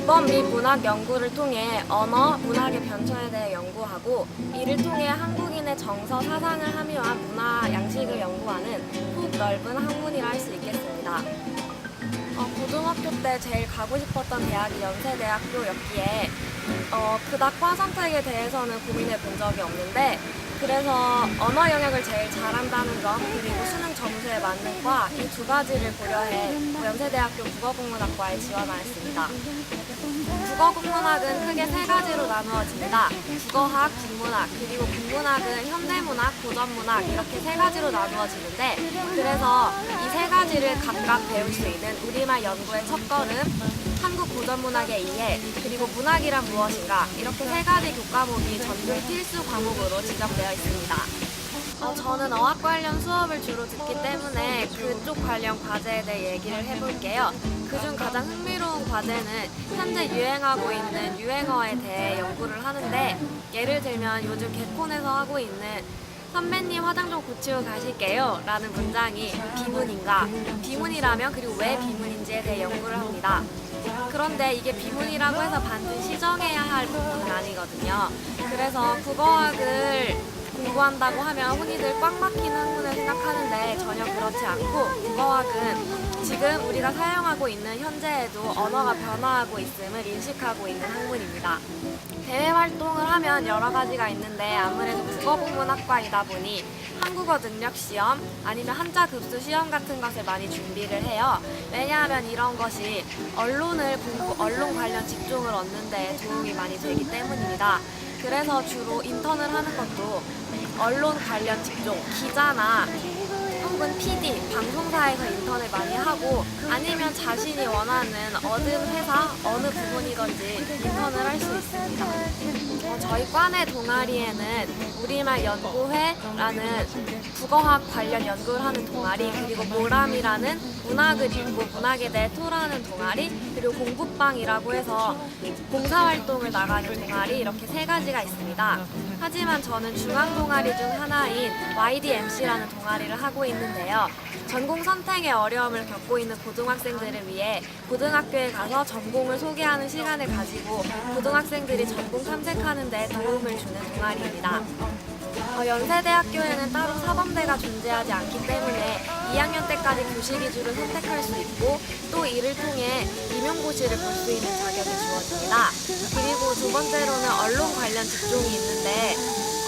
문법 및 문학 연구를 통해 언어, 문학의 변천에 대해 연구하고 이를 통해 한국인의 정서, 사상을 함유한 문화 양식을 연구하는 폭 넓은 학문이라 할 수 있겠습니다. 고등학교 때 제일 가고 싶었던 대학이 연세대학교였기에 그닥 과 선택에 대해서는 고민해 본 적이 없는데 그래서 언어 영역을 제일 잘한다는 점 그리고 수능 점수에 맞는 과 이 두 가지를 고려해 연세대학교 국어국문학과에 지원하였습니다. 국어국문학은 크게 세 가지로 나누어집니다. 국어학, 국문학, 그리고 국문학은 현대문학, 고전문학 이렇게 세 가지로 나누어지는데 그래서 이 세 가지를 각각 배울 수 있는 우리말 연구의 첫걸음, 한국 고전문학의 이해, 그리고 문학이란 무엇인가 이렇게 세 가지 교과목이 전공 필수 과목으로 지정되어 있습니다. 저는 어학 관련 수업을 주로 듣기 때문에 그쪽 관련 과제에 대해 얘기를 해볼게요. 그중 가장 흥미로운 과제는 현재 유행하고 있는 유행어에 대해 연구를 하는데 예를 들면 요즘 개콘에서 하고 있는 선배님 화장 좀 고치고 가실게요 라는 문장이 비문인가, 비문이라면 그리고 왜 비문인지에 대해 연구를 합니다. 그런데 이게 비문이라고 해서 반드시 시정해야 할 부분은 아니거든요. 그래서 국어학을 공부한다고 하면 흔히들 꽉 막힌 학문을 생각하는데 전혀 그렇지 않고 국어학은 지금 우리가 사용하고 있는 현재에도 언어가 변화하고 있음을 인식하고 있는 학문입니다. 대외 활동을 하면 여러 가지가 있는데 아무래도 국어국문학과이다 보니 한국어 능력 시험 아니면 한자 급수 시험 같은 것을 많이 준비를 해요. 왜냐하면 이런 것이 언론을 보고 언론 관련 직종을 얻는 데 도움이 많이 되기 때문입니다. 그래서 주로 인턴을 하는 것도 언론 관련 직종, 기자나 혹은 PD, 방송사에서 인턴을 많이 하고 아니면 자신이 원하는 어느 회사, 어느 부문이든지 인턴을 할 수 있습니다. 저희 과내 동아리에는 우리말 연구회라는 국어학 관련 연구를 하는 동아리, 그리고 모람이라는 문학을 읽고 문학에 대해 토론하는 동아리, 그리고 공부방이라고 해서 봉사활동을 나가는 동아리 이렇게 세 가지가 있습니다. 하지만 저는 중앙 동아리 중 하나인 YDMC라는 동아리를 하고 있는데요. 전공 선택에 어려움을 겪고 있는 고등학생들을 위해 고등학교에 가서 전공을 소개하는 시간을 가지고 고등학생들이 전공 탐색하는 데 도움을 주는 동아리입니다. 연세대학교에는 따로 사범대가 존재하지 않기 때문에 2학년 때까지 교실 위주를 선택할 수 있고 또 이를 통해 임용고시를 볼 수 있는 자격이 주어집니다. 그리고 두 번째로는 언론 관련 직종이 있는데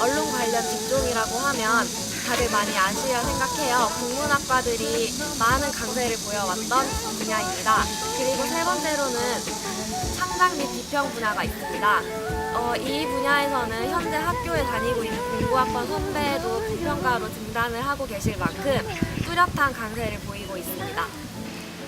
언론 관련 직종이라고 하면 다들 많이 아시리라 생각해요. 국문학과들이 많은 강세를 보여왔던 분야입니다. 그리고 세 번째로는 창작 및 비평 분야가 있습니다. 이 분야에서는 현재 학교에 다니고 있는 공부학번 선배도 비평가로 등단을 하고 계실 만큼 뚜렷한 강세를 보이고 있습니다.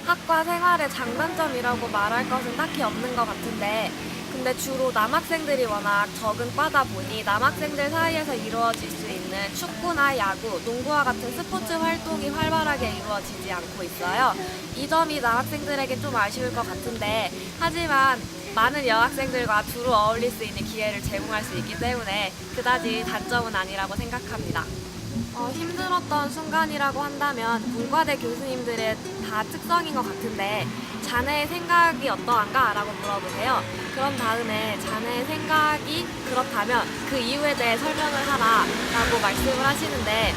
학과 생활의 장단점이라고 말할 것은 딱히 없는 것 같은데 근데 주로 남학생들이 워낙 적은 과다 보니 남학생들 사이에서 이루어질 수 있는 축구나 야구, 농구와 같은 스포츠 활동이 활발하게 이루어지지 않고 있어요. 이 점이 남학생들에게 좀 아쉬울 것 같은데 하지만 많은 여학생들과 두루 어울릴 수 있는 기회를 제공할 수 있기 때문에 그다지 단점은 아니라고 생각합니다. 힘들었던 순간이라고 한다면 문과대 교수님들의 다 특성인 것 같은데 자네의 생각이 어떠한가? 라고 물어보세요. 그런 다음에 자네의 생각이 그렇다면 그 이유에 대해 설명을 하라 라고 말씀을 하시는데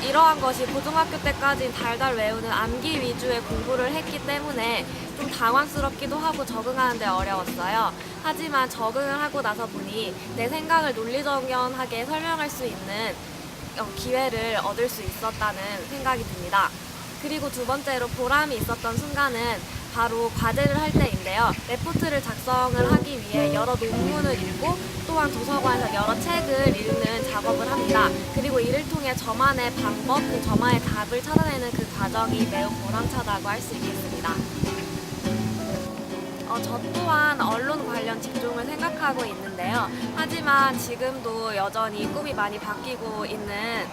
이러한 것이 고등학교 때까지 달달 외우는 암기 위주의 공부를 했기 때문에 좀 당황스럽기도 하고 적응하는 데 어려웠어요. 하지만 적응을 하고 나서 보니 내 생각을 논리정연하게 설명할 수 있는 기회를 얻을 수 있었다는 생각이 듭니다. 그리고 두 번째로 보람이 있었던 순간은 바로 과제를 할 때인데요. 레포트를 작성을 하기 위해 여러 논문을 읽고 또한 도서관에서 여러 책을 읽는 작업을 합니다. 그리고 이를 통해 저만의 방법, 저만의 답을 찾아내는 그 과정이 매우 보람차다고 할 수 있겠습니다. 저 또한 언론 관련 직종을 생각하고 있는데요. 하지만 지금도 여전히 꿈이 많이 바뀌고 있는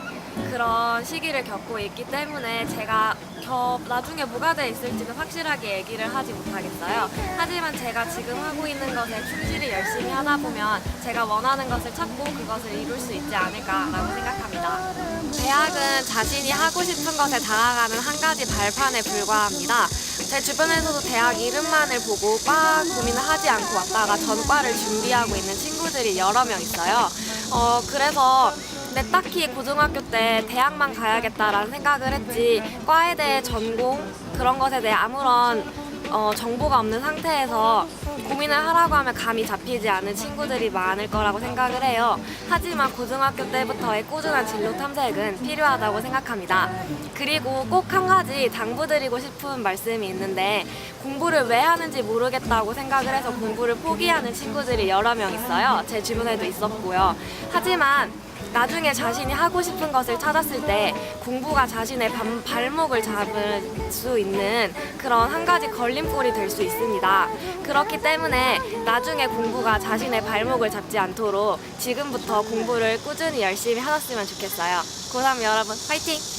그런 시기를 겪고 있기 때문에 제가 나중에 뭐가 돼 있을지는 확실하게 얘기를 하지 못하겠어요. 하지만 제가 지금 하고 있는 것에 충실히 열심히 하다 보면 제가 원하는 것을 찾고 그것을 이룰 수 있지 않을까라고 생각합니다. 대학은 자신이 하고 싶은 것에 다가가는 한 가지 발판에 불과합니다. 제 주변에서도 대학 이름만을 보고 과 고민을 하지 않고 왔다가 전과를 준비하고 있는 친구들이 여러 명 있어요. 그래서 근데 딱히 고등학교 때 대학만 가야겠다라는 생각을 했지 과에 대해 전공 그런 것에 대해 아무런 정보가 없는 상태에서 고민을 하라고 하면 감이 잡히지 않은 친구들이 많을 거라고 생각을 해요. 하지만 고등학교 때부터의 꾸준한 진로 탐색은 필요하다고 생각합니다. 그리고 꼭 한 가지 당부드리고 싶은 말씀이 있는데 공부를 왜 하는지 모르겠다고 생각을 해서 공부를 포기하는 친구들이 여러 명 있어요. 제 주변에도 있었고요. 하지만 나중에 자신이 하고 싶은 것을 찾았을 때 공부가 자신의 발목을 잡을 수 있는 그런 한 가지 걸림돌이 될 수 있습니다. 그렇기 때문에 나중에 공부가 자신의 발목을 잡지 않도록 지금부터 공부를 꾸준히 열심히 하셨으면 좋겠어요. 고3 여러분, 화이팅!